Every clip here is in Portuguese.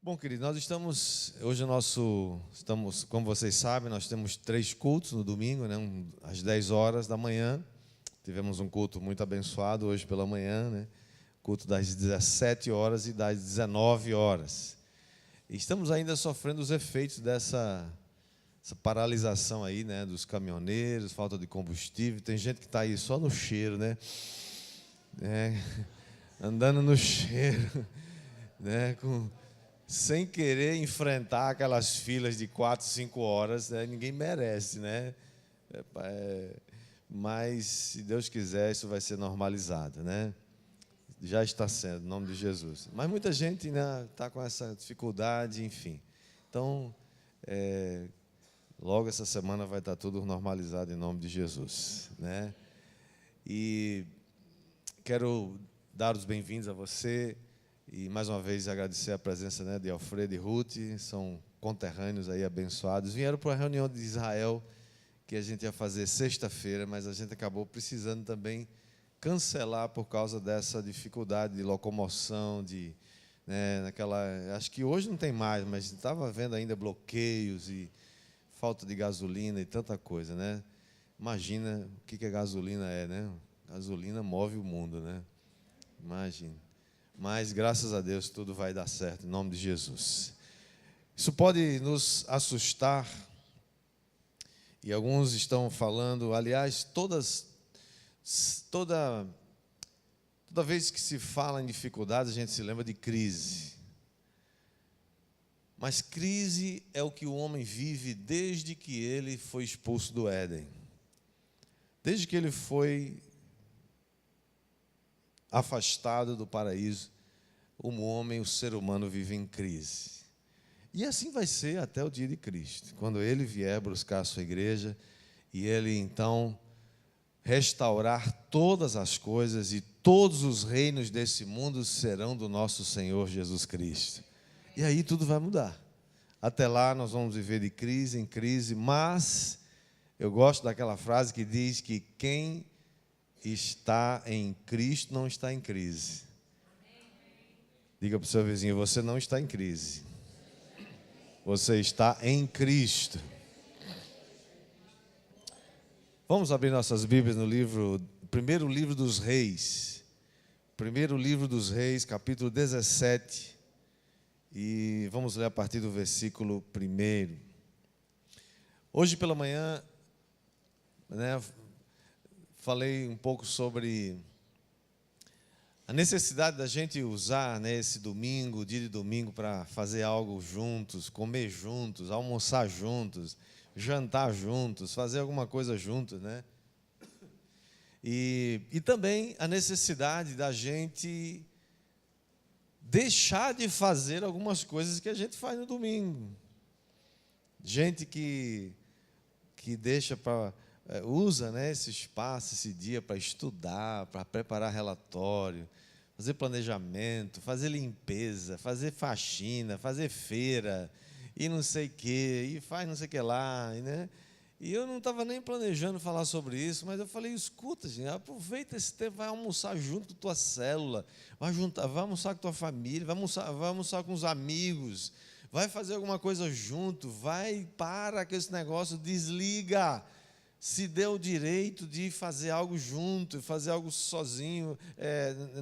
Bom, querido, nós estamos, hoje como vocês sabem, nós temos 3 cultos no domingo, né? Às 10 horas da manhã, tivemos um culto muito abençoado hoje pela manhã, né? Culto das 17 horas e das 19 horas. E estamos ainda sofrendo os efeitos dessa paralisação aí, né? Dos caminhoneiros, falta de combustível, tem gente que está aí só no cheiro, né? Andando no cheiro, né? Sem querer enfrentar aquelas filas de 4, 5 horas, né? Ninguém merece, né? Mas, se Deus quiser, isso vai ser normalizado, né? Já está sendo, em nome de Jesus. Mas muita gente, né, está com essa dificuldade, enfim. Então, logo essa semana vai estar tudo normalizado em nome de Jesus, né? E quero dar os bem-vindos a você. E, mais uma vez, agradecer a presença, né, de Alfredo e Ruth, são conterrâneos aí abençoados. Vieram para a reunião de Israel, que a gente ia fazer sexta-feira, mas a gente acabou precisando também cancelar por causa dessa dificuldade de locomoção, né, acho que hoje não tem mais, mas estava havendo ainda bloqueios e falta de gasolina e tanta coisa, né? Imagina o que a gasolina é, né? Gasolina move o mundo, né? Imagina. Mas, graças a Deus, tudo vai dar certo, em nome de Jesus. Isso pode nos assustar, e alguns estão falando, aliás, toda vez que se fala em dificuldades, a gente se lembra de crise. Mas crise é o que o homem vive desde que ele foi expulso do Éden. Desde que ele foi afastado do paraíso, o ser humano vive em crise. E assim vai ser até o dia de Cristo, quando Ele vier buscar a sua igreja e Ele, então, restaurar todas as coisas e todos os reinos desse mundo serão do nosso Senhor Jesus Cristo. E aí tudo vai mudar. Até lá nós vamos viver de crise em crise, mas eu gosto daquela frase que diz que quem está em Cristo não está em crise. Diga para o seu vizinho, você não está em crise. Você está em Cristo. Vamos abrir nossas Bíblias no primeiro livro dos Reis. Primeiro livro dos Reis, capítulo 17. E vamos ler a partir do versículo 1. Hoje pela manhã, né, falei um pouco sobre a necessidade da gente usar, né, esse domingo, dia de domingo, para fazer algo juntos, comer juntos, almoçar juntos, jantar juntos, fazer alguma coisa juntos, né? E também a necessidade da gente deixar de fazer algumas coisas que a gente faz no domingo. Gente que deixa usa, né, esse espaço, esse dia para estudar, para preparar relatório, fazer planejamento, fazer limpeza, fazer faxina, fazer feira, e não sei o quê, e faz não sei o que lá, né? E eu não estava nem planejando falar sobre isso, mas eu falei, escuta, gente, aproveita esse tempo, vai almoçar junto com tua célula, vai almoçar com tua família, vai almoçar com os amigos, vai fazer alguma coisa junto, para que esse negócio, desliga. Se deu o direito de fazer algo junto, fazer algo sozinho,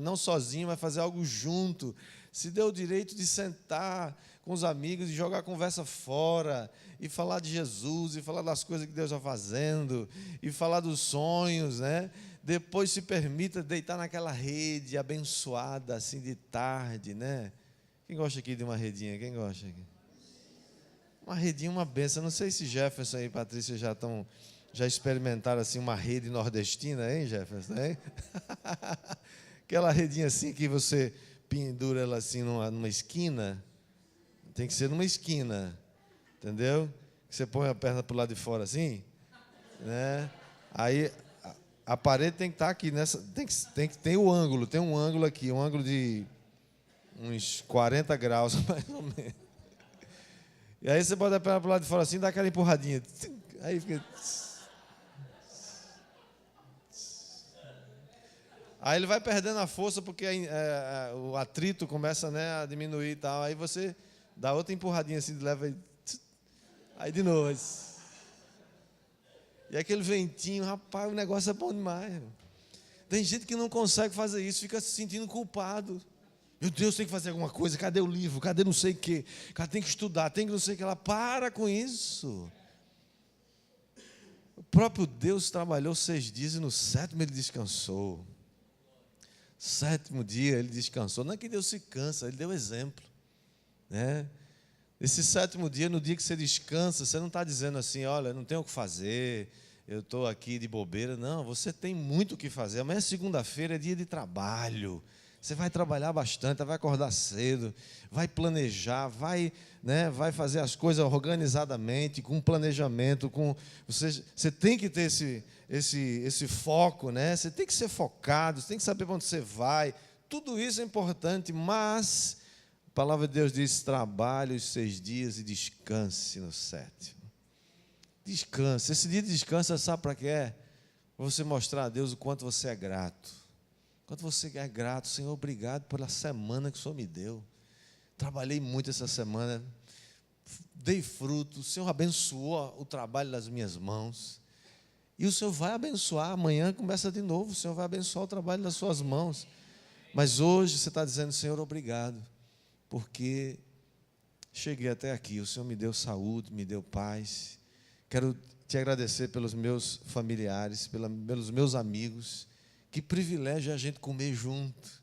não sozinho, mas fazer algo junto. Se deu o direito de sentar com os amigos e jogar a conversa fora, e falar de Jesus, e falar das coisas que Deus está fazendo, e falar dos sonhos, né? Depois se permita deitar naquela rede abençoada, assim, de tarde, né? Quem gosta aqui de uma redinha? Quem gosta aqui? Uma redinha, uma benção. Não sei se Jefferson e Patrícia já experimentaram assim uma rede nordestina, hein, Jefferson? Hein? Aquela redinha assim que você pendura ela assim numa esquina. Tem que ser numa esquina, entendeu? Você põe a perna para o lado de fora assim, né? Aí a parede tem que estar aqui nessa, tem o ângulo, tem um ângulo aqui, um ângulo de uns 40 graus mais ou menos. E aí você bota a perna para o lado de fora assim, dá aquela empurradinha. Aí fica. Aí ele vai perdendo a força porque o atrito começa, né, a diminuir e tal. Aí você Dá outra empurradinha assim, leva aí de novo. E aquele ventinho, rapaz, o negócio é bom demais. Tem gente que não consegue fazer isso, fica se sentindo culpado. Meu Deus, tem que fazer alguma coisa, cadê o livro, cadê não sei o quê, cadê, tem que estudar, tem que não sei o que lá. Para com isso. O próprio Deus trabalhou 6 dias e no 7º ele descansou. 7º dia ele descansou. Não é que Deus se cansa, ele deu exemplo, né? Esse 7º dia, no dia que você descansa, você não está dizendo assim, olha, não tenho o que fazer, eu estou aqui de bobeira. Não, você tem muito o que fazer. Amanhã, segunda-feira, é dia de trabalho. Você vai trabalhar bastante, vai acordar cedo, vai planejar, vai fazer as coisas organizadamente, com planejamento. Você tem que ter esse foco, né? Você tem que ser focado, você tem que saber para onde você vai. Tudo isso é importante, mas a palavra de Deus diz: trabalhe os 6 dias e descanse no 7º. Descanse. Esse dia de descanso, sabe para quê? Para você mostrar a Deus o quanto você é grato. Quando você é grato, Senhor, obrigado pela semana que o Senhor me deu. Trabalhei muito essa semana, dei fruto, o Senhor abençoou o trabalho das minhas mãos. E o Senhor vai abençoar, amanhã começa de novo, o Senhor vai abençoar o trabalho das suas mãos. Mas hoje você está dizendo: Senhor, obrigado, porque cheguei até aqui, o Senhor me deu saúde, me deu paz. Quero te agradecer pelos meus familiares, pelos meus amigos. Que privilégio a gente comer junto,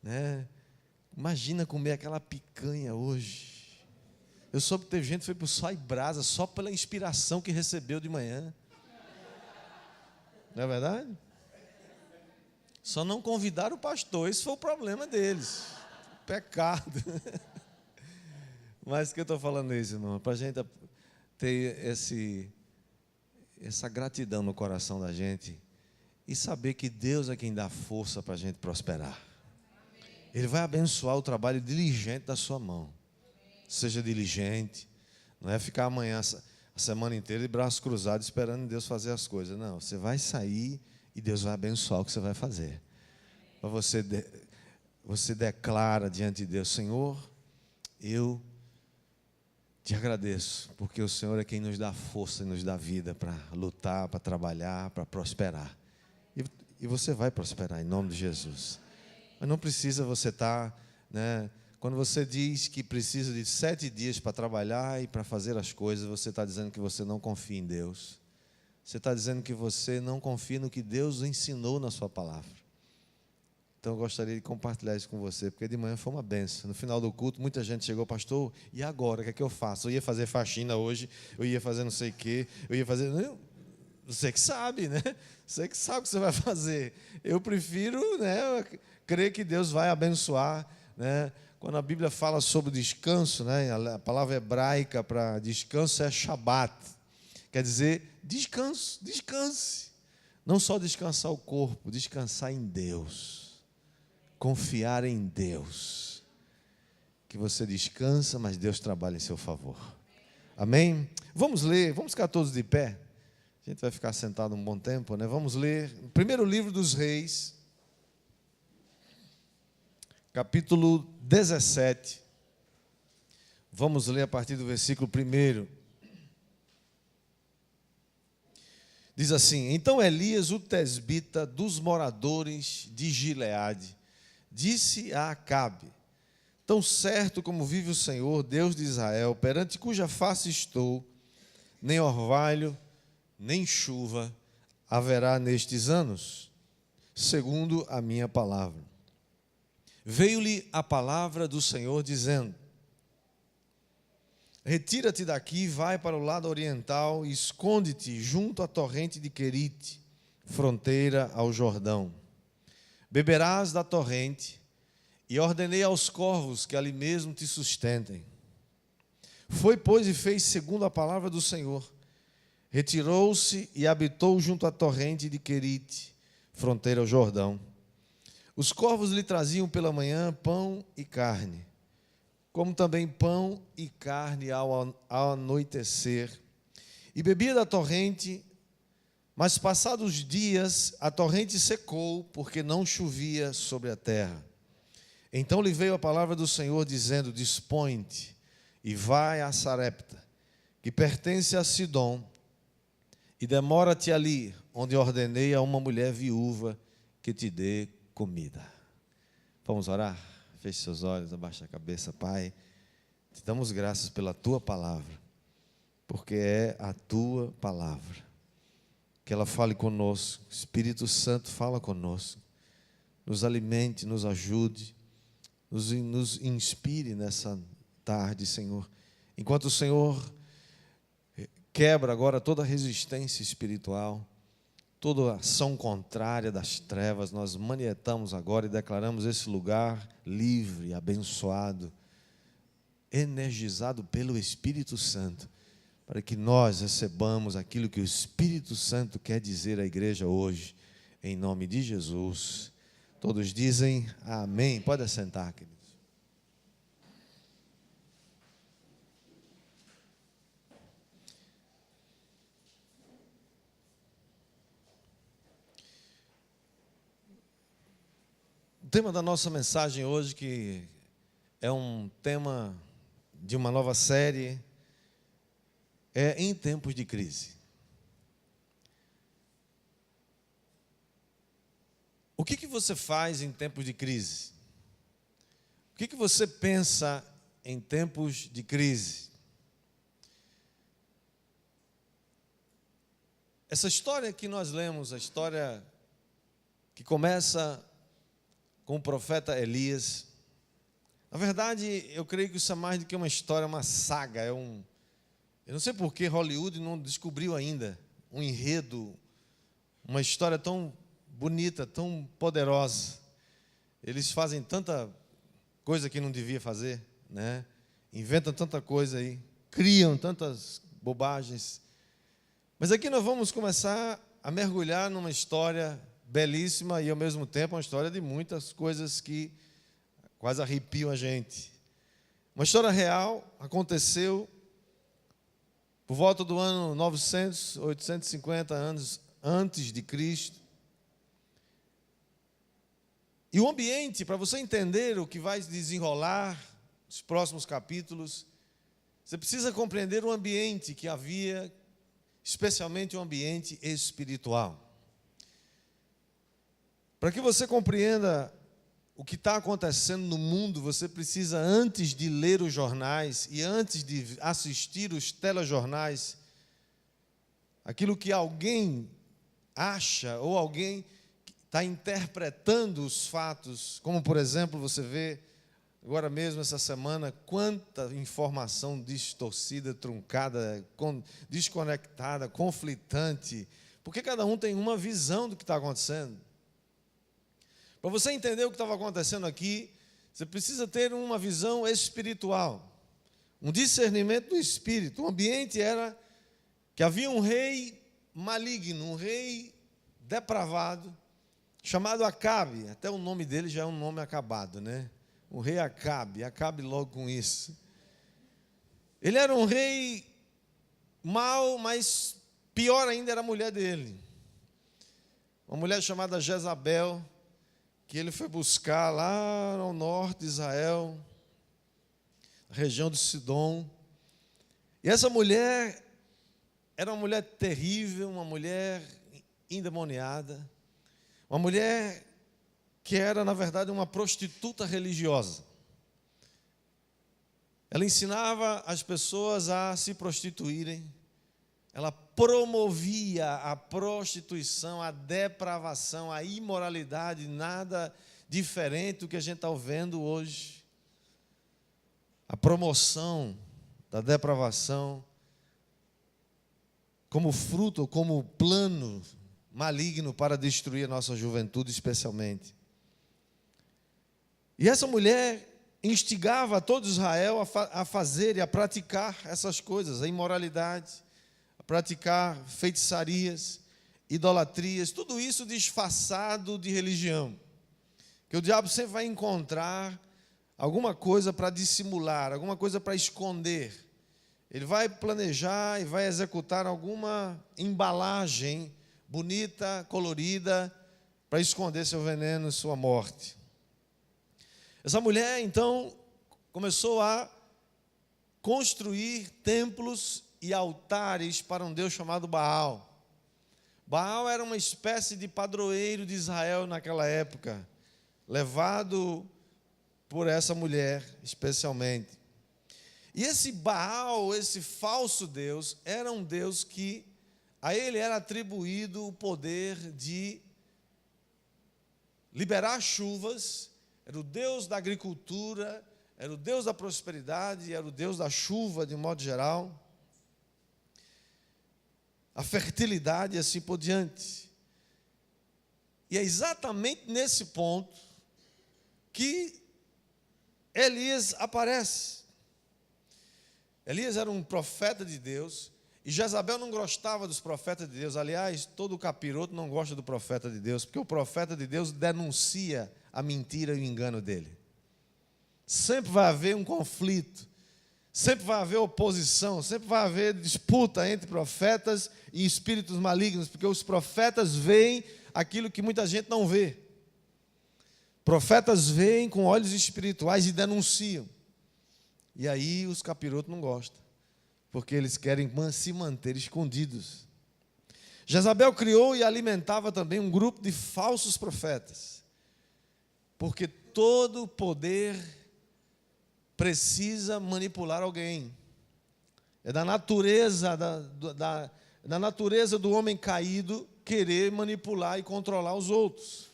né? Imagina comer aquela picanha hoje. Eu soube que teve gente que foi para o Só e Brasa só pela inspiração que recebeu de manhã. Não é verdade? Só não convidaram o pastor, esse foi o problema deles. Pecado. Mas por que eu estou falando isso, irmão? Para a gente ter essa gratidão no coração da gente. E saber que Deus é quem dá força para a gente prosperar. Ele vai abençoar o trabalho diligente da sua mão. Seja diligente. Não é ficar amanhã, a semana inteira, de braços cruzados, esperando Deus fazer as coisas. Não, você vai sair e Deus vai abençoar o que você vai fazer. Para você declara diante de Deus: Senhor, eu te agradeço, porque o Senhor é quem nos dá força e nos dá vida para lutar, para trabalhar, para prosperar. E você vai prosperar em nome de Jesus. Mas não precisa você estar, né? Quando você diz que precisa de 7 dias para trabalhar e para fazer as coisas, você está dizendo que você não confia em Deus. Você está dizendo que você não confia no que Deus ensinou na sua palavra. Então eu gostaria de compartilhar isso com você, porque de manhã foi uma benção. No final do culto, muita gente chegou: pastor, e agora? O que é que eu faço? Eu ia fazer faxina hoje, eu ia fazer não sei o quê, eu ia fazer... Você que sabe, né? Você que sabe o que você vai fazer. Eu prefiro, né, crer que Deus vai abençoar, né? Quando a Bíblia fala sobre descanso, né, a palavra hebraica para descanso é Shabat. Quer dizer, descanso, descanse. Não só descansar o corpo, descansar em Deus. Confiar em Deus. Que você descansa, mas Deus trabalha em seu favor. Amém? Vamos ler, vamos ficar todos de pé. A gente vai ficar sentado um bom tempo, né? Vamos ler o primeiro livro dos Reis, capítulo 17. Vamos ler a partir do versículo 1. Diz assim: Então Elias, o tesbita dos moradores de Gileade, disse a Acabe: Tão certo como vive o Senhor, Deus de Israel, perante cuja face estou, nem orvalho, nem chuva haverá nestes anos, segundo a minha palavra. Veio-lhe a palavra do Senhor, dizendo: Retira-te daqui, vai para o lado oriental e esconde-te junto à torrente de Querite, fronteira ao Jordão. Beberás da torrente, e ordenei aos corvos que ali mesmo te sustentem. Foi, pois, e fez segundo a palavra do Senhor. Retirou-se e habitou junto à torrente de Querite, fronteira ao Jordão. Os corvos lhe traziam pela manhã pão e carne, como também pão e carne ao anoitecer. E bebia da torrente, mas passados dias a torrente secou, porque não chovia sobre a terra. Então lhe veio a palavra do Senhor, dizendo: Dispõe-te, e vai a Sarepta, que pertence a Sidom, e demora-te ali, onde ordenei a uma mulher viúva que te dê comida. Vamos orar? Feche seus olhos, abaixa a cabeça, Pai. Te damos graças pela Tua palavra, porque é a Tua palavra. Que ela fale conosco, Espírito Santo fala conosco, nos alimente, nos ajude, nos inspire nessa tarde, Senhor. Enquanto o Senhor quebra agora toda resistência espiritual, toda ação contrária das trevas, nós manietamos agora e declaramos esse lugar livre, abençoado, energizado pelo Espírito Santo, para que nós recebamos aquilo que o Espírito Santo quer dizer à igreja hoje, em nome de Jesus. Todos dizem amém. Pode assentar, queridos. O tema da nossa mensagem hoje, que é um tema de uma nova série, é em tempos de crise. O que você faz em tempos de crise? O que você pensa em tempos de crise? Essa história que nós lemos, a história que começa com o profeta Elias, na verdade, eu creio que isso é mais do que uma história, uma saga, eu não sei por que Hollywood não descobriu ainda um enredo, uma história tão bonita, tão poderosa. Eles fazem tanta coisa que não devia fazer, né? Inventam tanta coisa aí, criam tantas bobagens. Mas aqui nós vamos começar a mergulhar numa história belíssima e ao mesmo tempo uma história de muitas coisas que quase arrepiam a gente. Uma história real, aconteceu por volta do ano 900, 850 anos antes de Cristo. E o ambiente, para você entender o que vai desenrolar nos próximos capítulos, você precisa compreender o ambiente que havia, especialmente o ambiente espiritual. Para que você compreenda o que está acontecendo no mundo, você precisa, antes de ler os jornais e antes de assistir os telejornais, aquilo que alguém acha ou alguém está interpretando os fatos, como por exemplo, você vê agora mesmo essa semana, quanta informação distorcida, truncada, desconectada, conflitante, porque cada um tem uma visão do que está acontecendo. Para você entender o que estava acontecendo aqui, você precisa ter uma visão espiritual, um discernimento do espírito. O ambiente era que havia um rei maligno, um rei depravado, chamado Acabe. Até o nome dele já é um nome acabado, né? O rei Acabe, acabe logo com isso. Ele era um rei mau, mas pior ainda era a mulher dele. Uma mulher chamada Jezabel, que ele foi buscar lá no norte de Israel, região de Sidom. E essa mulher era uma mulher terrível, uma mulher endemoniada, uma mulher que era, na verdade, uma prostituta religiosa. Ela ensinava as pessoas a se prostituírem, ela promovia a prostituição, a depravação, a imoralidade, nada diferente do que a gente está vendo hoje. A promoção da depravação como fruto, como plano maligno para destruir a nossa juventude especialmente. E essa mulher instigava todo Israel a fazer e a praticar essas coisas, a imoralidade, praticar feitiçarias, idolatrias, tudo isso disfarçado de religião. Que o diabo sempre vai encontrar alguma coisa para dissimular, alguma coisa para esconder. Ele vai planejar e vai executar alguma embalagem bonita, colorida, para esconder seu veneno e sua morte. Essa mulher, então, começou a construir templos e altares para um Deus chamado Baal. Baal era uma espécie de padroeiro de Israel naquela época, levado por essa mulher especialmente. E esse Baal, esse falso Deus, era um Deus que a ele era atribuído o poder de liberar chuvas, era o Deus da agricultura, era o Deus da prosperidade, era o Deus da chuva de um modo geral, a fertilidade e assim por diante. E é exatamente nesse ponto que Elias aparece. Elias era um profeta de Deus, e Jezabel não gostava dos profetas de Deus. Aliás, todo capiroto não gosta do profeta de Deus, porque o profeta de Deus denuncia a mentira e o engano dele. Sempre vai haver um conflito, sempre vai haver oposição, sempre vai haver disputa entre profetas e espíritos malignos, porque os profetas veem aquilo que muita gente não vê. Profetas veem com olhos espirituais e denunciam. E aí os capirotos não gostam, porque eles querem se manter escondidos. Jezabel criou e alimentava também um grupo de falsos profetas, porque todo poder precisa manipular alguém. É da natureza, da natureza do homem caído querer manipular e controlar os outros.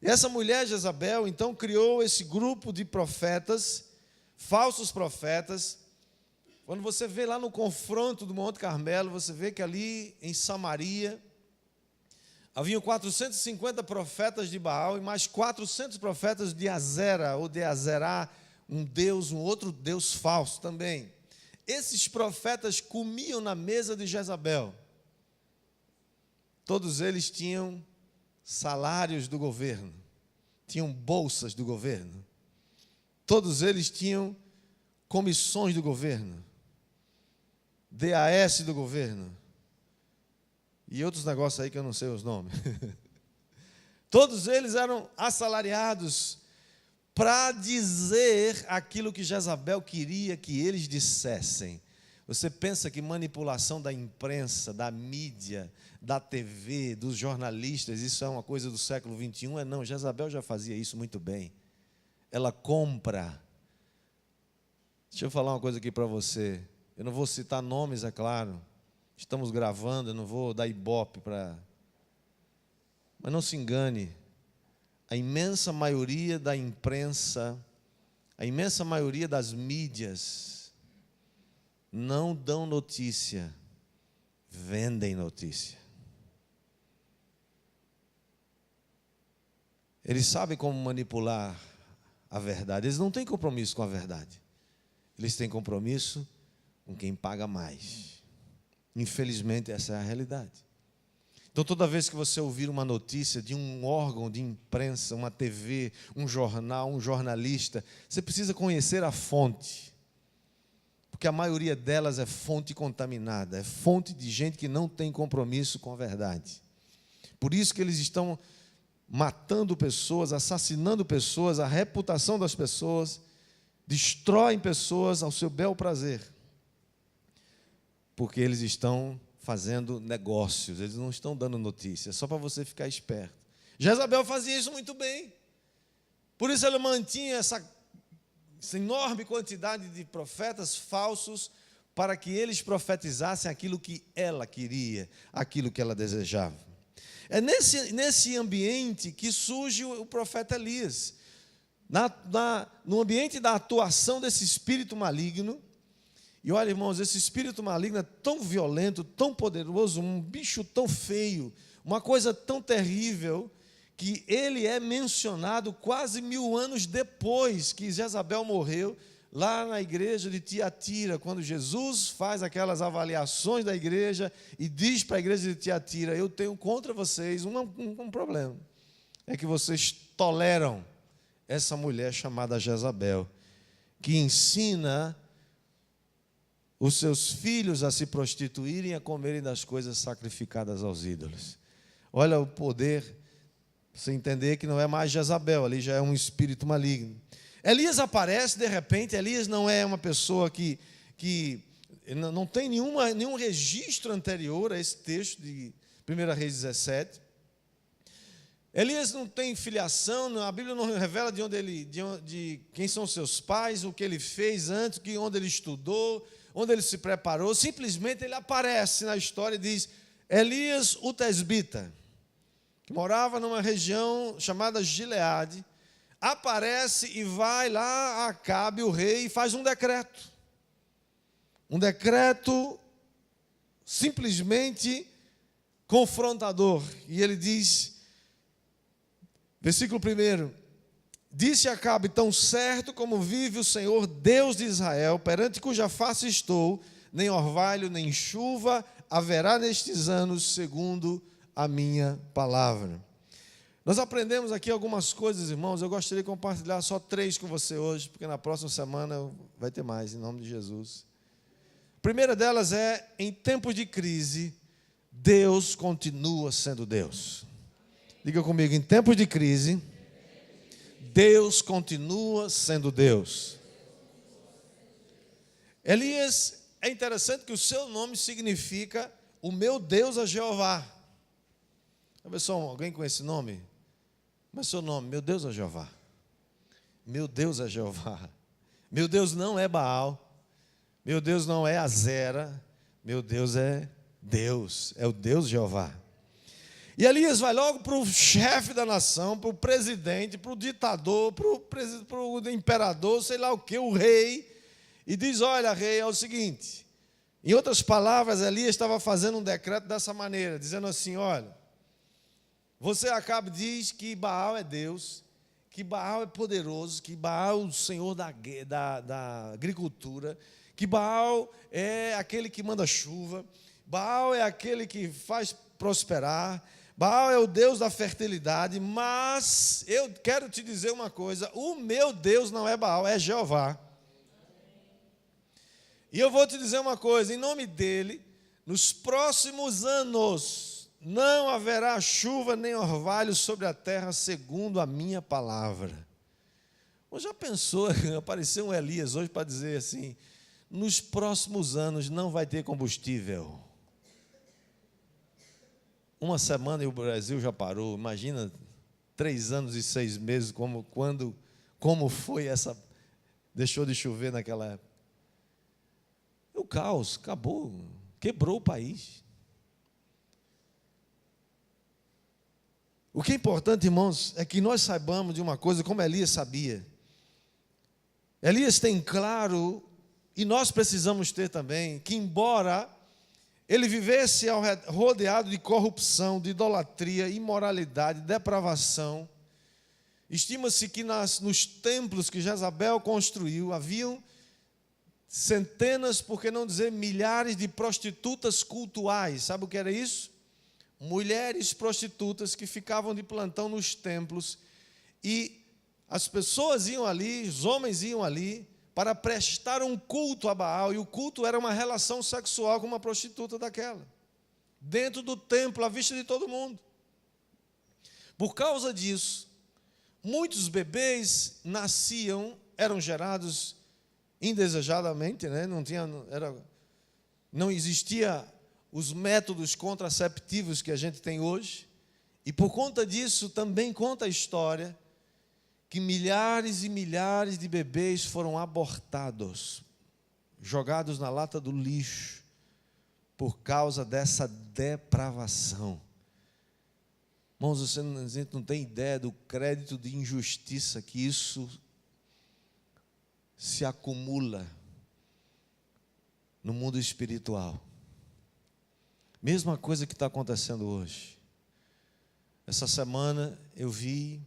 E essa mulher, Jezabel, então criou esse grupo de profetas, falsos profetas. Quando você vê lá no confronto do Monte Carmelo, você vê que ali em Samaria haviam 450 profetas de Baal e mais 400 profetas de Azera ou de Azerá, um outro deus falso também. Esses profetas comiam na mesa de Jezabel. Todos eles tinham salários do governo, tinham bolsas do governo, todos eles tinham comissões do governo, DAS do governo e outros negócios aí que eu não sei os nomes. Todos eles eram assalariados para dizer aquilo que Jezabel queria que eles dissessem. Você pensa que manipulação da imprensa, da mídia, da TV, dos jornalistas, isso é uma coisa do século XXI? Não, Jezabel já fazia isso muito bem. Ela compra. Deixa eu falar uma coisa aqui para você. Eu não vou citar nomes, é claro. Estamos gravando, eu não vou dar ibope para... Mas não se engane. A imensa maioria da imprensa, a imensa maioria das mídias não dão notícia, vendem notícia. Eles sabem como manipular a verdade. Eles não têm compromisso com a verdade. Eles têm compromisso com quem paga mais. Infelizmente, essa é a realidade. Então, toda vez que você ouvir uma notícia de um órgão de imprensa, uma TV, um jornal, um jornalista, você precisa conhecer a fonte. Porque a maioria delas é fonte contaminada, é fonte de gente que não tem compromisso com a verdade. Por isso que eles estão matando pessoas, assassinando pessoas, a reputação das pessoas, destroem pessoas ao seu bel prazer. Porque eles estão fazendo negócios, eles não estão dando notícias, só para você ficar esperto. Jezabel fazia isso muito bem. Por isso ela mantinha essa enorme quantidade de profetas falsos para que eles profetizassem aquilo que ela queria, aquilo que ela desejava. É nesse ambiente que surge o profeta Elias. No ambiente da atuação desse espírito maligno. E olha, irmãos, esse espírito maligno é tão violento, tão poderoso, um bicho tão feio, uma coisa tão terrível, que ele é mencionado quase 1000 anos depois que Jezabel morreu, lá na igreja de Tiatira, quando Jesus faz aquelas avaliações da igreja e diz para a igreja de Tiatira: eu tenho contra vocês um problema, é que vocês toleram essa mulher chamada Jezabel, que ensina os seus filhos a se prostituírem e a comerem das coisas sacrificadas aos ídolos. Olha o poder, você entender que não é mais Jezabel, ali já é um espírito maligno. Elias aparece de repente. Elias não é uma pessoa que que não tem nenhum registro anterior a esse texto de 1 Reis 17. Elias não tem filiação, a Bíblia não revela de quem são seus pais, o que ele fez antes, onde ele estudou, onde ele se preparou. Simplesmente ele aparece na história e diz: Elias o tesbita, que morava numa região chamada Gileade, aparece e vai lá a Acabe, o rei, e faz um decreto. Um decreto simplesmente confrontador. E ele diz, versículo 1: disse Acabe: tão certo como vive o Senhor, Deus de Israel, perante cuja face estou, nem orvalho, nem chuva haverá nestes anos, segundo a minha palavra. Nós aprendemos aqui algumas coisas, irmãos. Eu gostaria de compartilhar só 3 com você hoje, porque na próxima semana vai ter mais, em nome de Jesus. A primeira delas é: em tempos de crise, Deus continua sendo Deus. Diga comigo: em tempos de crise, Deus continua sendo Deus. Elias, é interessante que o seu nome significa: o meu Deus é Jeová. Sabe só alguém com esse nome? Mas seu nome: meu Deus é Jeová. Meu Deus é Jeová. Meu Deus não é Baal. Meu Deus não é Azera. Meu Deus é Deus. É o Deus Jeová. E Elias vai logo para o chefe da nação, para o presidente, para o ditador, para o imperador, sei lá o que, o rei, e diz: olha, rei, é o seguinte. Em outras palavras, Elias estava fazendo um decreto dessa maneira, dizendo assim: olha, você Acabe diz que Baal é Deus, que Baal é poderoso, que Baal é o Senhor da agricultura, que Baal é aquele que manda chuva, Baal é aquele que faz prosperar, Baal é o Deus da fertilidade, mas eu quero te dizer uma coisa: o meu Deus não é Baal, é Jeová. E eu vou te dizer uma coisa, em nome dele, nos próximos anos, não haverá chuva nem orvalho sobre a terra, segundo a minha palavra. Você já pensou, apareceu um Elias hoje para dizer assim: nos próximos anos não vai ter combustível. Uma semana e o Brasil já parou. Imagina 3 anos e 6 meses, como foi essa... Deixou de chover naquela época. O caos, acabou, quebrou o país. O que é importante, irmãos, é que nós saibamos de uma coisa, como Elias sabia. Elias tem claro, e nós precisamos ter também, que embora ele vivesse rodeado de corrupção, de idolatria, imoralidade, depravação, estima-se que nos templos que Jezabel construiu, haviam centenas, por que não dizer milhares, de prostitutas cultuais. Sabe o que era isso? Mulheres prostitutas que ficavam de plantão nos templos, e as pessoas iam ali, os homens iam ali para prestar um culto a Baal, e o culto era uma relação sexual com uma prostituta daquela, dentro do templo, à vista de todo mundo. Por causa disso, muitos bebês eram gerados indesejadamente, né? Não existia os métodos contraceptivos que a gente tem hoje, e por conta disso também conta a história que milhares e milhares de bebês foram abortados, jogados na lata do lixo, por causa dessa depravação. Irmãos, você não tem ideia do crédito de injustiça que isso se acumula no mundo espiritual. Mesma coisa que está acontecendo hoje. Essa semana eu vi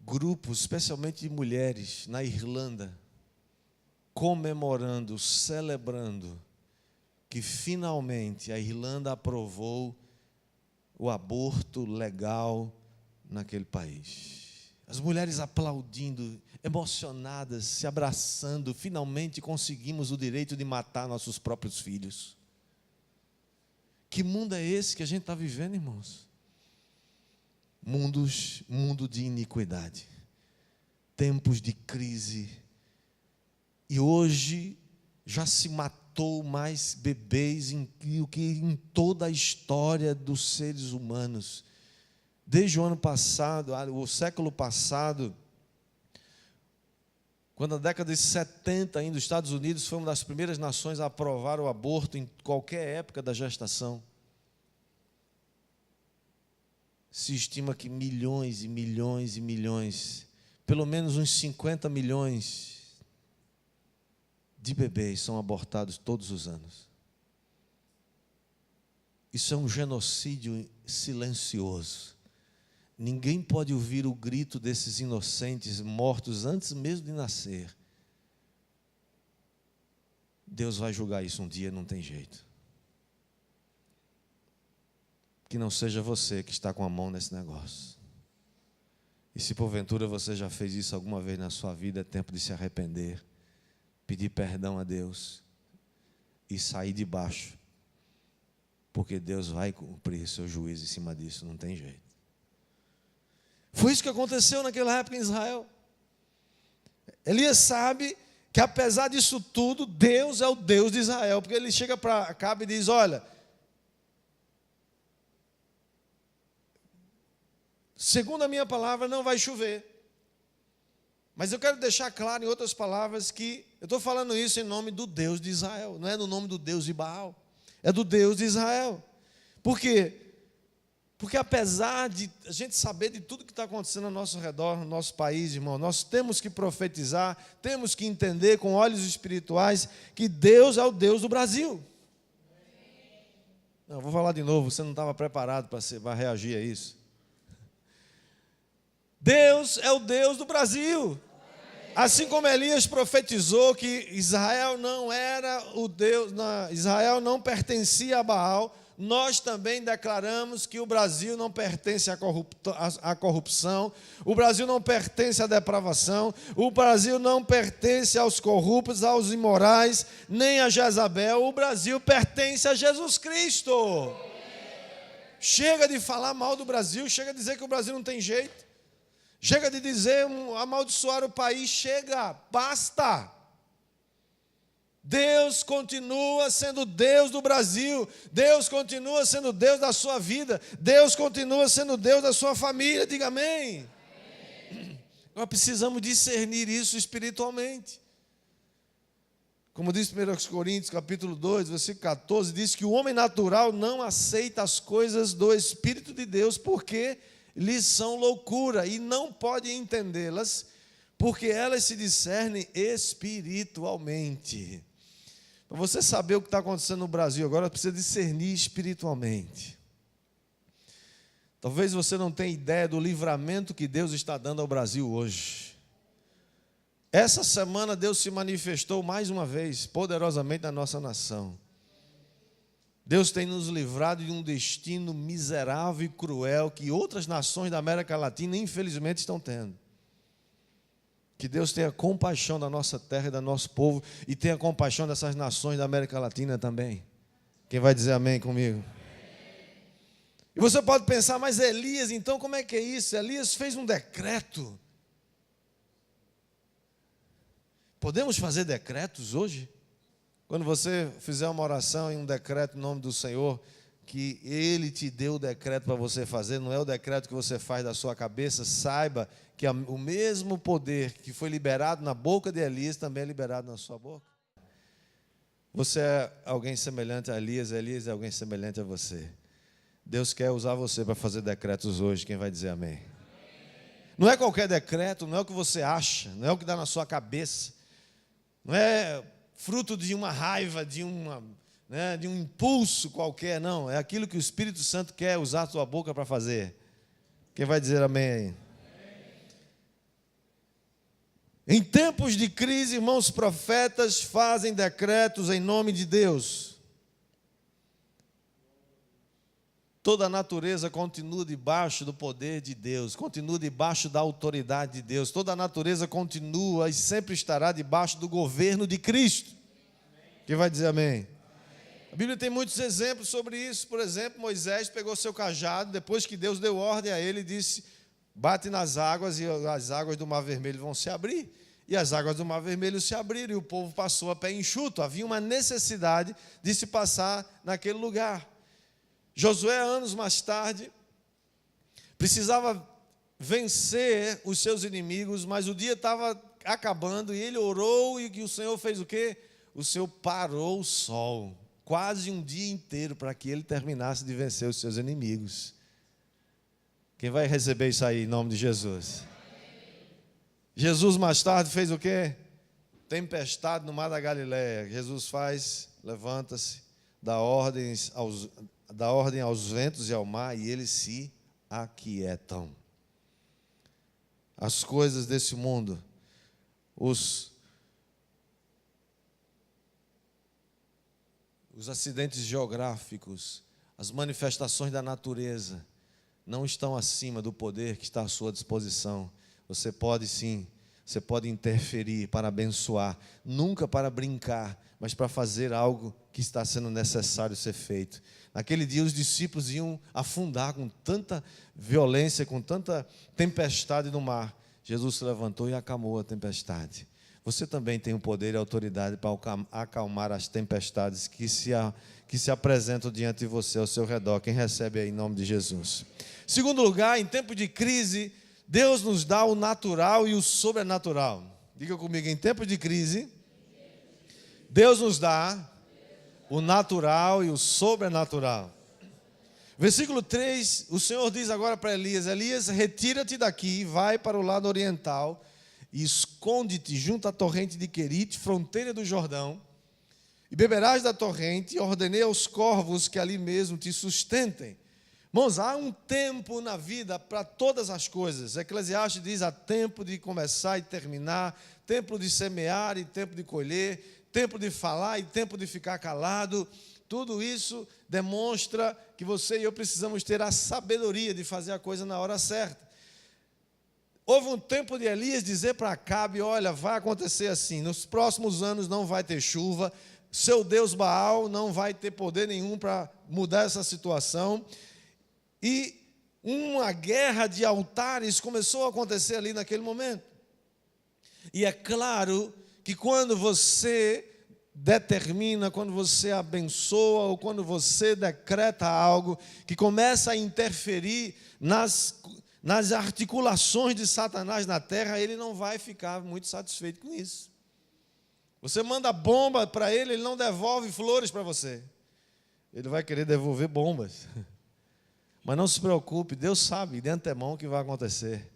grupos, especialmente de mulheres, na Irlanda, comemorando, celebrando que finalmente a Irlanda aprovou o aborto legal naquele país. As mulheres aplaudindo, emocionadas, se abraçando: finalmente conseguimos o direito de matar nossos próprios filhos. Que mundo é esse que a gente está vivendo, irmãos? Mundo de iniquidade, tempos de crise. E hoje já se matou mais bebês do que em toda a história dos seres humanos. Desde o ano passado, o século passado, quando na década de 70 ainda os Estados Unidos foi uma das primeiras nações a aprovar o aborto em qualquer época da gestação. Se estima que milhões e milhões e milhões, pelo menos uns 50 milhões de bebês são abortados todos os anos. Isso é um genocídio silencioso. Ninguém pode ouvir o grito desses inocentes mortos antes mesmo de nascer. Deus vai julgar isso um dia, não tem jeito. Que não seja você que está com a mão nesse negócio. E se porventura você já fez isso alguma vez na sua vida, é tempo de se arrepender, pedir perdão a Deus e sair de baixo, porque Deus vai cumprir seu juízo em cima disso, não tem jeito. Foi isso que aconteceu naquela época em Israel. Elias sabe que apesar disso tudo, Deus é o Deus de Israel, porque ele chega para Acabe e diz: olha, segundo a minha palavra, não vai chover. Mas eu quero deixar claro, em outras palavras, que eu estou falando isso em nome do Deus de Israel, não é no nome do Deus de Baal, é do Deus de Israel. Por quê? Porque apesar de a gente saber de tudo que está acontecendo ao nosso redor, no nosso país, irmão, nós temos que profetizar, temos que entender com olhos espirituais que Deus é o Deus do Brasil. Não, vou falar de novo, você não estava preparado para reagir a isso. Deus é o Deus do Brasil. Assim como Elias profetizou que Israel não era o Deus, Israel não pertencia a Baal, nós também declaramos que o Brasil não pertence à corrupção, o Brasil não pertence à depravação, o Brasil não pertence aos corruptos, aos imorais, nem a Jezabel, o Brasil pertence a Jesus Cristo. Chega de falar mal do Brasil, chega de dizer que o Brasil não tem jeito. Chega de dizer, amaldiçoar o país, chega, basta. Deus continua sendo Deus do Brasil, Deus continua sendo Deus da sua vida, Deus continua sendo Deus da sua família, diga amém. Nós precisamos discernir isso espiritualmente. Como diz 1 Coríntios capítulo 2, versículo 14, diz que o homem natural não aceita as coisas do Espírito de Deus, porque lhes são loucura e não pode entendê-las, porque elas se discernem espiritualmente. Para você saber o que está acontecendo no Brasil agora, precisa discernir espiritualmente. Talvez você não tenha ideia do livramento que Deus está dando ao Brasil hoje. Essa semana Deus se manifestou mais uma vez, poderosamente na nossa nação. Deus tem nos livrado de um destino miserável e cruel que outras nações da América Latina, infelizmente, estão tendo. Que Deus tenha compaixão da nossa terra e do nosso povo e tenha compaixão dessas nações da América Latina também. Quem vai dizer amém comigo? E você pode pensar, mas Elias, então como é que é isso? Elias fez um decreto. Podemos fazer decretos hoje? Quando você fizer uma oração e um decreto em nome do Senhor, que Ele te deu o decreto para você fazer, não é o decreto que você faz da sua cabeça, saiba que o mesmo poder que foi liberado na boca de Elias também é liberado na sua boca. Você é alguém semelhante a Elias é alguém semelhante a você. Deus quer usar você para fazer decretos hoje, quem vai dizer amém? Não é qualquer decreto, não é o que você acha, não é o que dá na sua cabeça, não é fruto de uma raiva, de um impulso qualquer, não. É aquilo que o Espírito Santo quer usar a sua boca para fazer. Quem vai dizer amém aí? Em tempos de crise, irmãos, profetas fazem decretos em nome de Deus. Toda a natureza continua debaixo do poder de Deus, continua debaixo da autoridade de Deus. Toda a natureza continua e sempre estará debaixo do governo de Cristo. Quem vai dizer amém? A Bíblia tem muitos exemplos sobre isso. Por exemplo, Moisés pegou seu cajado, depois que Deus deu ordem a ele, disse: bate nas águas e as águas do Mar Vermelho vão se abrir. e as águas do Mar Vermelho se abriram, e o povo passou a pé enxuto. Havia uma necessidade de se passar naquele lugar. Josué, anos mais tarde, precisava vencer os seus inimigos, mas o dia estava acabando, e ele orou, e o Senhor fez o quê? O Senhor parou o sol, quase um dia inteiro, para que ele terminasse de vencer os seus inimigos. Quem vai receber isso aí em nome de Jesus? Jesus mais tarde fez o quê? Tempestade no mar da Galileia. Jesus faz, levanta-se, dá ordem aos ventos e ao mar, e eles se aquietam. As coisas desse mundo, os acidentes geográficos, as manifestações da natureza, não estão acima do poder que está à sua disposição. Você pode sim, você pode interferir para abençoar, nunca para brincar, mas para fazer algo que está sendo necessário ser feito. Naquele dia os discípulos iam afundar com tanta violência, com tanta tempestade no mar. Jesus se levantou e acalmou a tempestade. Você também tem o poder e a autoridade para acalmar as tempestades que se apresentam diante de você, ao seu redor. Quem recebe aí em nome de Jesus? Segundo lugar, em tempo de crise, Deus nos dá o natural e o sobrenatural. Diga comigo, em tempo de crise, Deus nos dá o natural e o sobrenatural. Versículo 3, o Senhor diz agora para Elias: Elias, retira-te daqui, vai para o lado oriental e esconde-te junto à torrente de Querite, fronteira do Jordão, e beberás da torrente, e ordenei aos corvos que ali mesmo te sustentem. Irmãos, há um tempo na vida para todas as coisas. Eclesiastes diz: há tempo de começar e terminar, tempo de semear e tempo de colher, tempo de falar e tempo de ficar calado. Tudo isso demonstra que você e eu precisamos ter a sabedoria de fazer a coisa na hora certa. Houve um tempo de Elias dizer para Acabe: olha, vai acontecer assim, nos próximos anos não vai ter chuva, seu Deus Baal não vai ter poder nenhum para mudar essa situação. E uma guerra de altares começou a acontecer ali naquele momento. E é claro que quando você determina, quando você abençoa, ou quando você decreta algo que começa a interferir nas articulações de Satanás na terra, ele não vai ficar muito satisfeito com isso. Você manda bomba para ele, ele não devolve flores para você. Ele vai querer devolver bombas. Mas não se preocupe, Deus sabe de antemão o que vai acontecer.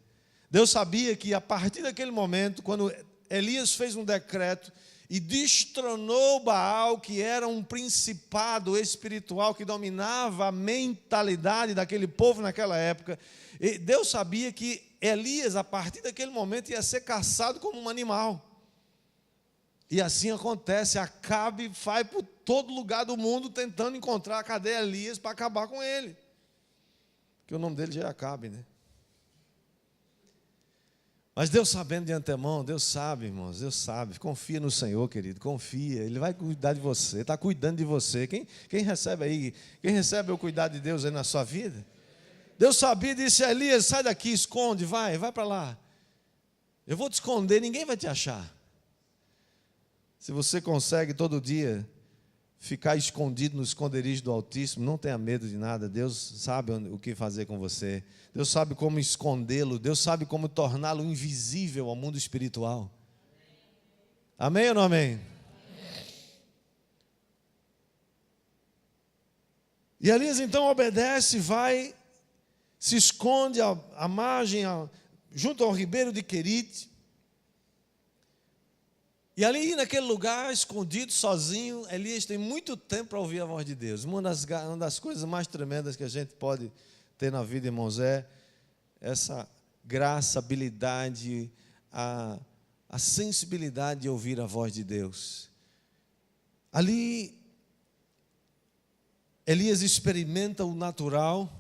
Deus sabia que a partir daquele momento, quando Elias fez um decreto e destronou Baal, que era um principado espiritual que dominava a mentalidade daquele povo naquela época, Deus sabia que Elias, a partir daquele momento, ia ser caçado como um animal. E assim acontece, Acabe vai por todo lugar do mundo tentando encontrar cadê Elias para acabar com ele. Porque o nome dele já é Acabe, né? Mas Deus sabendo de antemão, Deus sabe, irmãos, Deus sabe. Confia no Senhor, querido, confia. Ele vai cuidar de você, está cuidando de você. Quem recebe aí, quem recebe o cuidado de Deus aí na sua vida? Deus sabia e disse: Elias, sai daqui, esconde, vai para lá. Eu vou te esconder, ninguém vai te achar. Se você consegue todo dia ficar escondido no esconderijo do Altíssimo, não tenha medo de nada. Deus sabe o que fazer com você. Deus sabe como escondê-lo. Deus sabe como torná-lo invisível ao mundo espiritual. Amém ou não amém? E Elias então obedece, vai, se esconde à margem, junto ao ribeiro de Querite. E ali naquele lugar, escondido, sozinho, Elias tem muito tempo para ouvir a voz de Deus. Uma das coisas mais tremendas que a gente pode ter na vida, irmãos, é essa graça, habilidade, a sensibilidade de ouvir a voz de Deus. Ali, Elias experimenta o natural,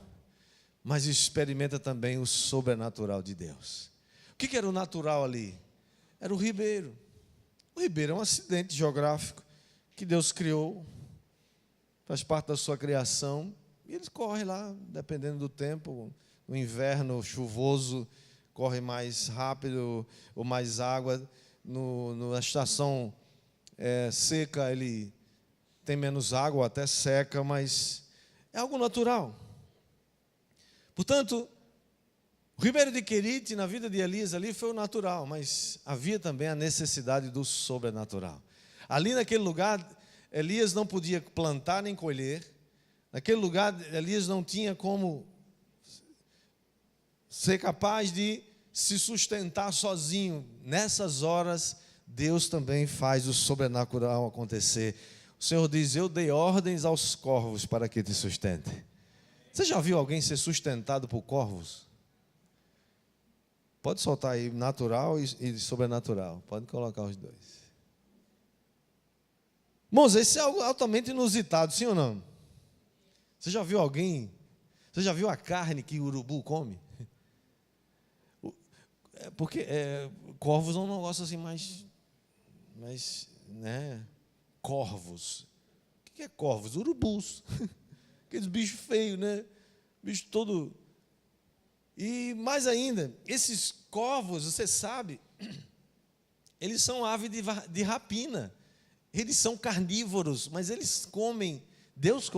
mas experimenta também o sobrenatural de Deus. O que era o natural ali? Era o ribeiro. O ribeiro é um acidente geográfico que Deus criou, faz parte da sua criação, e eles correm lá, dependendo do tempo. No inverno chuvoso, corre mais rápido, ou mais água. Na estação seca, ele tem menos água, até seca, mas é algo natural. Portanto, o ribeiro de Querite, na vida de Elias, ali foi o natural, mas havia também a necessidade do sobrenatural. Ali naquele lugar, Elias não podia plantar nem colher. Naquele lugar, Elias não tinha como ser capaz de se sustentar sozinho. Nessas horas, Deus também faz o sobrenatural acontecer. O Senhor diz: eu dei ordens aos corvos para que te sustentem. Você já viu alguém ser sustentado por corvos? Pode soltar aí natural e sobrenatural. Pode colocar os dois. Irmãos, esse é algo altamente inusitado, sim ou não? Você já viu a carne que o urubu come? Porque corvos é um negócio assim mais, né? Corvos. O que é corvos? Urubus. Aqueles bichos feios, né? Bicho todo. E mais ainda, esses corvos, você sabe, eles são aves de rapina. Eles são carnívoros, mas eles comem. Deus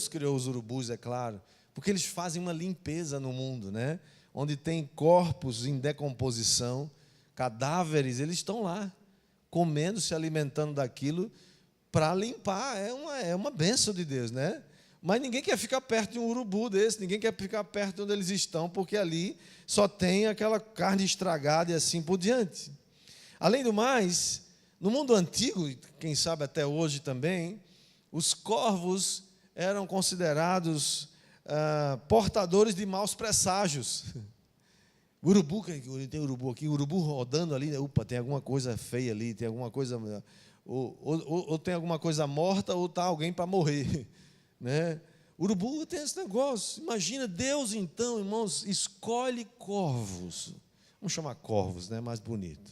criou os urubus, é claro, porque eles fazem uma limpeza no mundo, né? Onde tem corpos em decomposição, cadáveres, eles estão lá, comendo, se alimentando daquilo, para limpar. É uma bênção de Deus, né? Mas ninguém quer ficar perto de um urubu desse, ninguém quer ficar perto de onde eles estão, porque ali só tem aquela carne estragada e assim por diante. Além do mais, no mundo antigo, quem sabe até hoje também, os corvos eram considerados portadores de maus presságios. Urubu, tem urubu aqui, urubu rodando ali, opa, tem alguma coisa feia ali, tem alguma coisa, ou tem alguma coisa morta, ou está alguém para morrer, né? Urubu tem esse negócio. Imagina, Deus então, irmãos, escolhe corvos. Vamos chamar corvos, né? Mais bonito.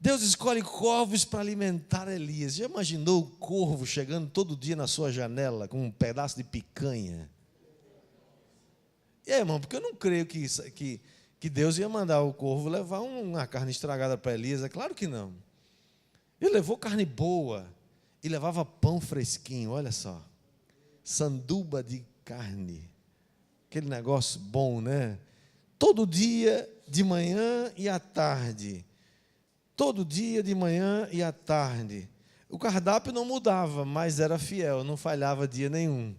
Deus escolhe corvos para alimentar Elias. Já imaginou o corvo chegando todo dia na sua janela com um pedaço de picanha? Irmão, porque eu não creio que Deus ia mandar o corvo levar uma carne estragada para Elias. É claro que não. Ele levou carne boa e levava pão fresquinho, olha só. Sanduba de carne. Aquele negócio bom, né? Todo dia, de manhã e à tarde. Todo dia, de manhã e à tarde. O cardápio não mudava, mas era fiel, não falhava dia nenhum.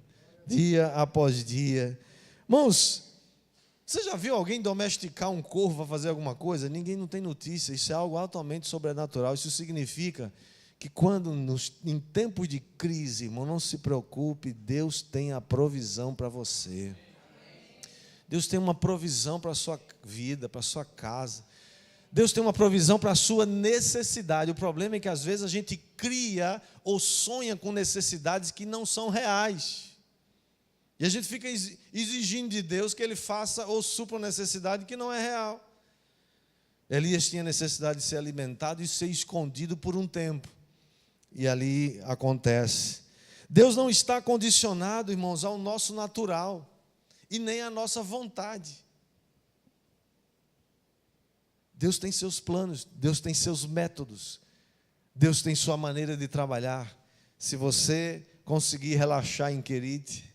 Dia após dia. Irmãos, você já viu alguém domesticar um corvo para fazer alguma coisa? Ninguém não tem notícia, isso é algo altamente sobrenatural. Isso significa que quando em tempos de crise, irmão, não se preocupe, Deus tem a provisão para você. Deus tem uma provisão para a sua vida, para a sua casa. Deus tem uma provisão para a sua necessidade. O problema é que às vezes a gente cria ou sonha com necessidades que não são reais. E a gente fica exigindo de Deus que Ele faça ou supra uma necessidade que não é real. Elias tinha necessidade de ser alimentado e ser escondido por um tempo. E ali acontece. Deus não está condicionado, irmãos, ao nosso natural e nem à nossa vontade. Deus tem seus planos, Deus tem seus métodos, Deus tem sua maneira de trabalhar. Se você conseguir relaxar em Querite,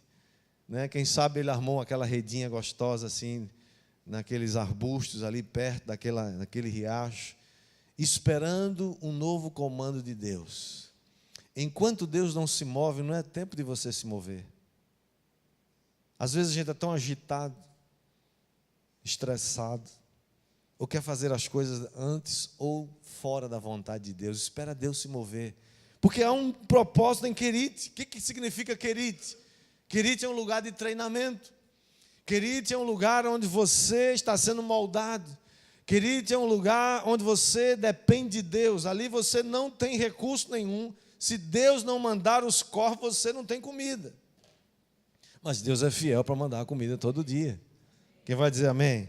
né, quem sabe Ele armou aquela redinha gostosa assim, naqueles arbustos ali perto daquele riacho, esperando um novo comando de Deus. Enquanto Deus não se move, não é tempo de você se mover. Às vezes a gente é tão agitado, estressado, ou quer fazer as coisas antes ou fora da vontade de Deus. Espera Deus se mover. Porque há um propósito em Querite. O que significa Querite? Querite é um lugar de treinamento. Querite é um lugar onde você está sendo moldado. Querite é um lugar onde você depende de Deus. Ali você não tem recurso nenhum. Se Deus não mandar os corvos, você não tem comida. Mas Deus é fiel para mandar a comida todo dia. Quem vai dizer amém?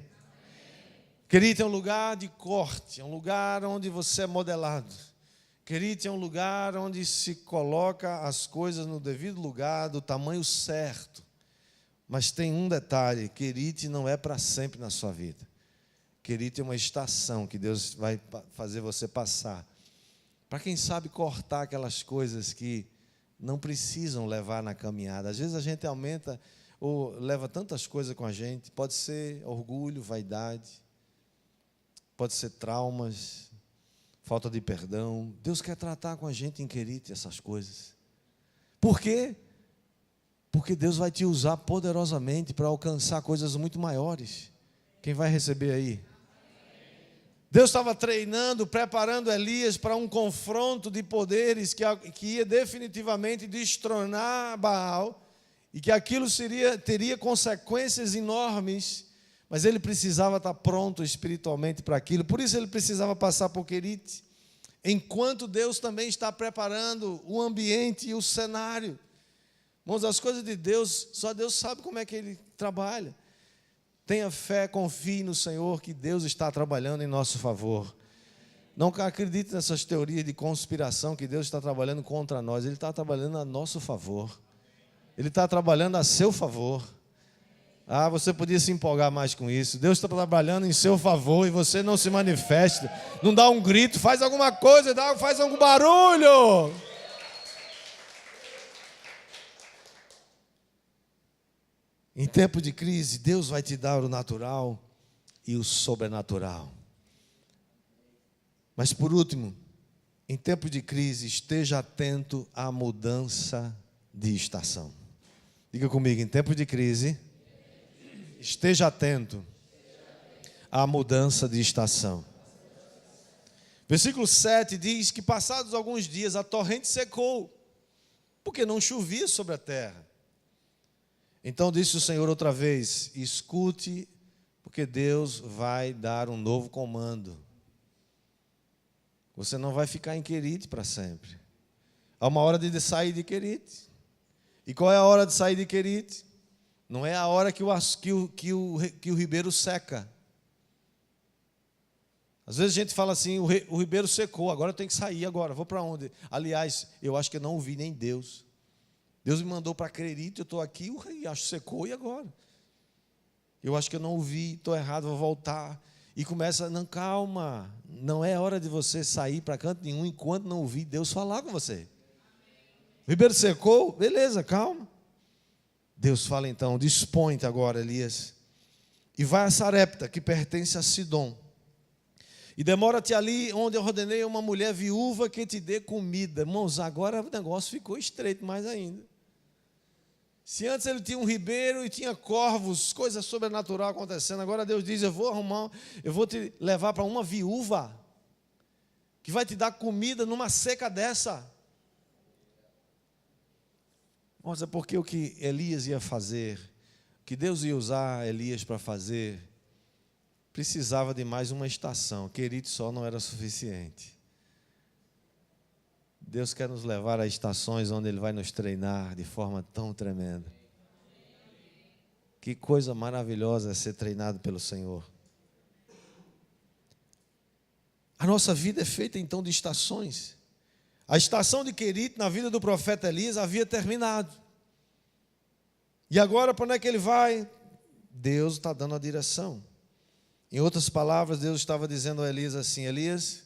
Querite é um lugar de corte, é um lugar onde você é modelado. Querite é um lugar onde se coloca as coisas no devido lugar, do tamanho certo. Mas tem um detalhe, Querite não é para sempre na sua vida. Querite é uma estação que Deus vai fazer você passar. Para quem sabe cortar aquelas coisas que não precisam levar na caminhada. Às vezes a gente aumenta ou leva tantas coisas com a gente. Pode ser orgulho, vaidade. Pode ser traumas, falta de perdão. Deus quer tratar com a gente em Querite essas coisas. Por quê? Porque Deus vai te usar poderosamente para alcançar coisas muito maiores. Quem vai receber aí? Deus estava treinando, preparando Elias para um confronto de poderes que ia definitivamente destronar Baal e que aquilo teria consequências enormes, mas ele precisava estar pronto espiritualmente para aquilo. Por isso ele precisava passar por Querite, enquanto Deus também está preparando o ambiente e o cenário. Irmãos, as coisas de Deus, só Deus sabe como é que Ele trabalha. Tenha fé, confie no Senhor, que Deus está trabalhando em nosso favor. Não acredite nessas teorias de conspiração que Deus está trabalhando contra nós. Ele está trabalhando a nosso favor. Ele está trabalhando a seu favor. Ah, você podia se empolgar mais com isso. Deus está trabalhando em seu favor e você não se manifesta. Não dá um grito, faz alguma coisa, faz algum barulho. Em tempo de crise, Deus vai te dar o natural e o sobrenatural. Mas por último, em tempo de crise, esteja atento à mudança de estação. Diga comigo, em tempo de crise, esteja atento à mudança de estação. Versículo 7 diz que passados alguns dias a torrente secou, porque não chovia sobre a terra. Então disse o Senhor outra vez: escute, porque Deus vai dar um novo comando. Você não vai ficar em Querite para sempre. Há uma hora de sair de Querite. E qual é a hora de sair de Querite? Não é a hora que o ribeiro seca. Às vezes a gente fala assim, o ribeiro secou, agora eu tenho que sair agora, vou para onde? Aliás, eu acho que eu não ouvi nem Deus. Deus me mandou para Querite, eu estou aqui, o riacho secou, e agora? Eu acho que eu não ouvi, estou errado, vou voltar. E começa, não, calma, não é hora de você sair para canto nenhum enquanto não ouvir Deus falar com você. O ribeiro secou, beleza, calma. Deus fala então, dispõe-te agora, Elias, e vai a Sarepta, que pertence a Sidom. E demora-te ali onde eu ordenei uma mulher viúva que te dê comida. Irmãos, agora o negócio ficou estreito mais ainda. Se antes ele tinha um ribeiro e tinha corvos, coisa sobrenatural acontecendo, agora Deus diz, eu vou te levar para uma viúva que vai te dar comida numa seca dessa. Nossa, porque o que Elias ia fazer, que Deus ia usar Elias para fazer, precisava de mais uma estação. Querite só não era suficiente. Deus quer nos levar a estações onde Ele vai nos treinar de forma tão tremenda. Que coisa maravilhosa é ser treinado pelo Senhor. A nossa vida é feita então de estações. A estação de Querite na vida do profeta Elias havia terminado. E agora para onde é que ele vai? Deus está dando a direção. Em outras palavras, Deus estava dizendo a Elias assim, Elias,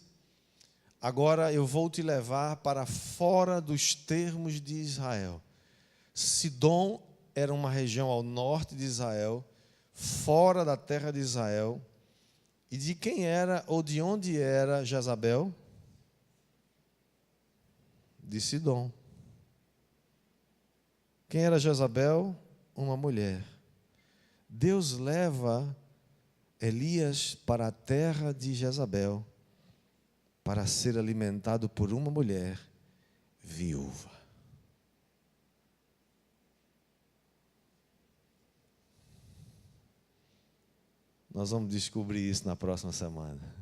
agora eu vou te levar para fora dos termos de Israel. Sidom era uma região ao norte de Israel, fora da terra de Israel. E de quem era ou de onde era Jezabel? De Sidom. Quem era Jezabel? Uma mulher. Deus leva Elias para a terra de Jezabel para ser alimentado por uma mulher viúva. Nós vamos descobrir isso na próxima semana.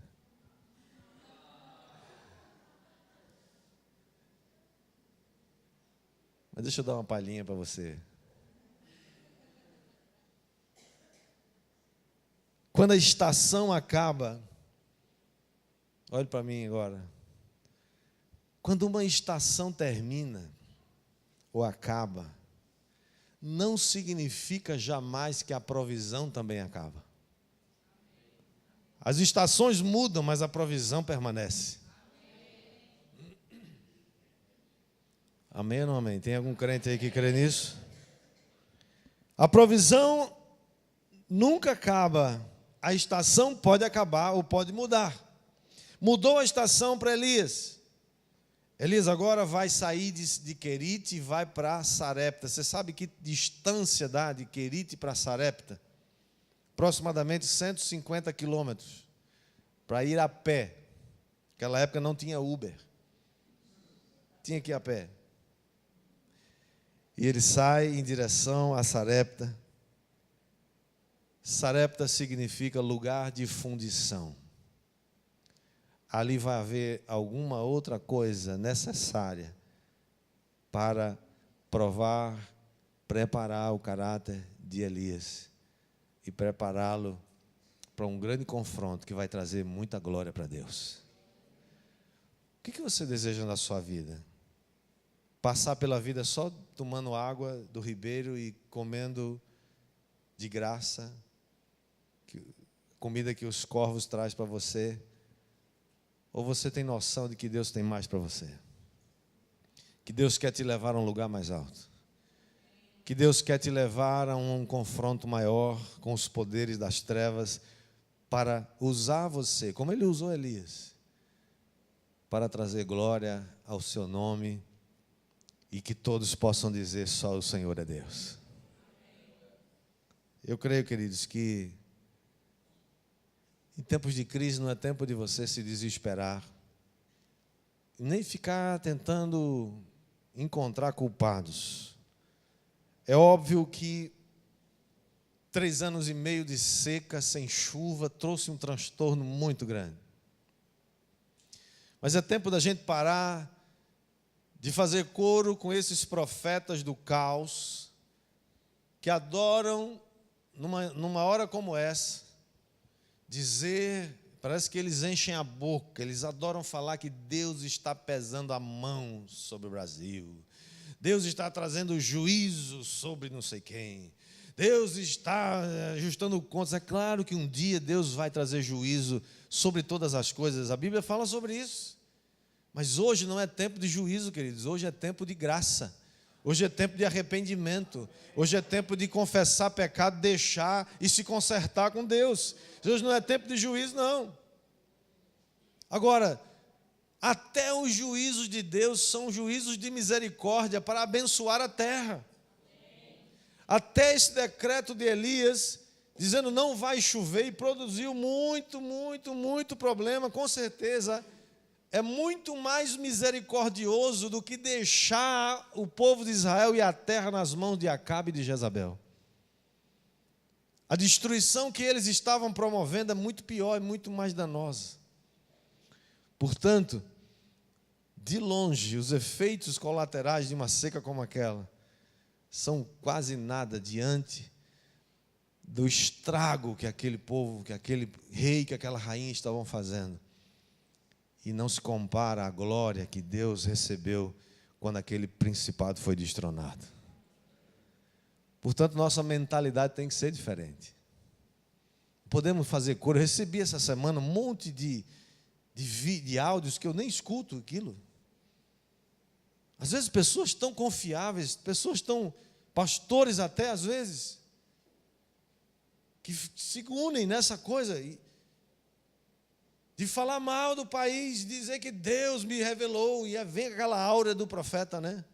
Mas deixa eu dar uma palhinha para você. Quando a estação acaba, olhe para mim agora. Quando uma estação termina ou acaba, não significa jamais que a provisão também acaba. As estações mudam, mas a provisão permanece. Amém ou não amém? Tem algum crente aí que crê nisso? A provisão nunca acaba. A estação pode acabar ou pode mudar. Mudou a estação para Elias. Elias agora vai sair de Querite e vai para Sarepta. Você sabe que distância dá de Querite para Sarepta? Aproximadamente 150 quilômetros. Para ir a pé. Naquela época não tinha Uber. Tinha que ir a pé. E ele sai em direção a Sarepta. Sarepta significa lugar de fundição. Ali vai haver alguma outra coisa necessária para provar, preparar o caráter de Elias e prepará-lo para um grande confronto que vai trazer muita glória para Deus. O que você deseja na sua vida? Passar pela vida só tomando água do ribeiro e comendo de graça, comida que os corvos trazem para você? Ou você tem noção de que Deus tem mais para você? Que Deus quer te levar a um lugar mais alto? Que Deus quer te levar a um confronto maior com os poderes das trevas para usar você, como Ele usou Elias, para trazer glória ao seu nome e que todos possam dizer: só o Senhor é Deus. Eu creio, queridos, que em tempos de crise não é tempo de você se desesperar, nem ficar tentando encontrar culpados. É óbvio que 3 anos e meio de seca, sem chuva, trouxe um transtorno muito grande. Mas é tempo da gente parar de fazer coro com esses profetas do caos, que adoram, numa hora como essa, dizer, parece que eles enchem a boca, eles adoram falar que Deus está pesando a mão sobre o Brasil, Deus está trazendo juízo sobre não sei quem, Deus está ajustando contas. É claro que um dia Deus vai trazer juízo sobre todas as coisas, a Bíblia fala sobre isso, mas hoje não é tempo de juízo, queridos, hoje é tempo de graça. Hoje é tempo de arrependimento. Hoje é tempo de confessar pecado, deixar e se consertar com Deus. Hoje não é tempo de juízo, não. Agora, até os juízos de Deus são juízos de misericórdia para abençoar a terra. Até esse decreto de Elias, dizendo não vai chover, e produziu muito problema, com certeza. É muito mais misericordioso do que deixar o povo de Israel e a terra nas mãos de Acabe e de Jezabel. A destruição que eles estavam promovendo é muito pior e muito mais danosa. Portanto, de longe, os efeitos colaterais de uma seca como aquela são quase nada diante do estrago que aquele povo, que aquele rei, que aquela rainha estavam fazendo. E não se compara à glória que Deus recebeu quando aquele principado foi destronado. Portanto, nossa mentalidade tem que ser diferente. Podemos fazer coro. Eu recebi essa semana um monte de áudios que eu nem escuto aquilo. Às vezes pessoas tão confiáveis, pessoas tão, pastores até às vezes, que se unem nessa coisa de falar mal do país, dizer que Deus me revelou, e vem aquela áurea do profeta, né?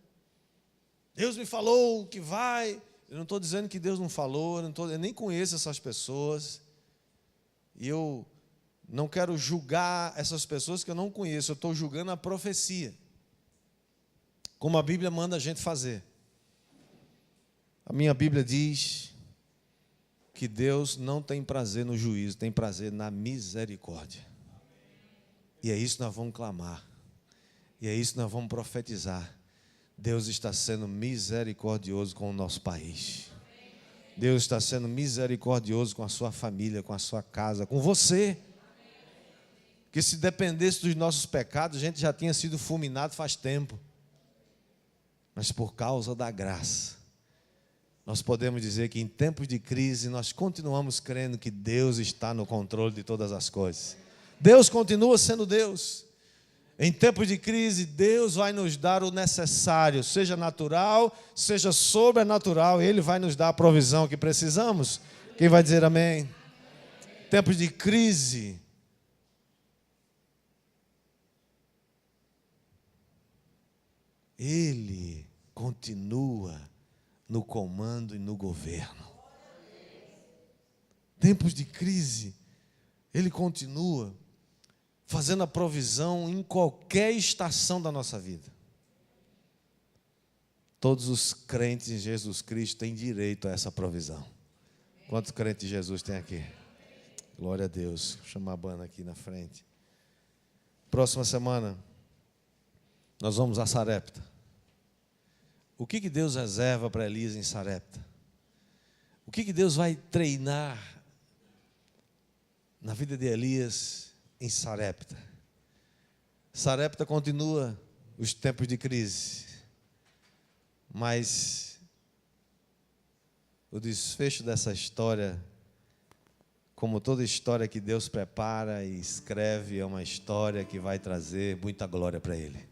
Deus me falou que vai. Eu não estou dizendo que Deus não falou, eu nem conheço essas pessoas, e eu não quero julgar essas pessoas que eu não conheço, eu estou julgando a profecia, como a Bíblia manda a gente fazer. A minha Bíblia diz que Deus não tem prazer no juízo, tem prazer na misericórdia. E é isso que nós vamos clamar. E é isso que nós vamos profetizar. Deus está sendo misericordioso com o nosso país. Deus está sendo misericordioso com a sua família, com a sua casa, com você. Porque se dependesse dos nossos pecados, a gente já tinha sido fulminado faz tempo. Mas por causa da graça, nós podemos dizer que em tempos de crise nós continuamos crendo que Deus está no controle de todas as coisas. Deus continua sendo Deus. Em tempos de crise, Deus vai nos dar o necessário, seja natural, seja sobrenatural, Ele vai nos dar a provisão que precisamos. Quem vai dizer amém? Tempos de crise, Ele continua no comando e no governo. Tempos de crise, Ele continua fazendo a provisão em qualquer estação da nossa vida. Todos os crentes em Jesus Cristo têm direito a essa provisão. Quantos crentes de Jesus tem aqui? Glória a Deus. Vou chamar a banda aqui na frente. Próxima semana, nós vamos a Sarepta. O que Deus reserva para Elias em Sarepta? O que Deus vai treinar na vida de Elias em Sarepta? Sarepta continua os tempos de crise, mas o desfecho dessa história, como toda história que Deus prepara e escreve, é uma história que vai trazer muita glória para Ele.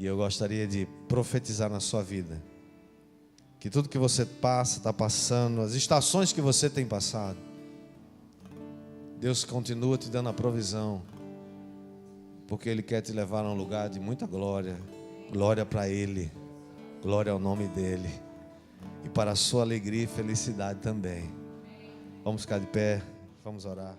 E eu gostaria de profetizar na sua vida que tudo que você passa, está passando, as estações que você tem passado, Deus continua te dando a provisão, porque Ele quer te levar a um lugar de muita glória. Glória para Ele, glória ao nome dEle, e para a sua alegria e felicidade também. Vamos ficar de pé, vamos orar.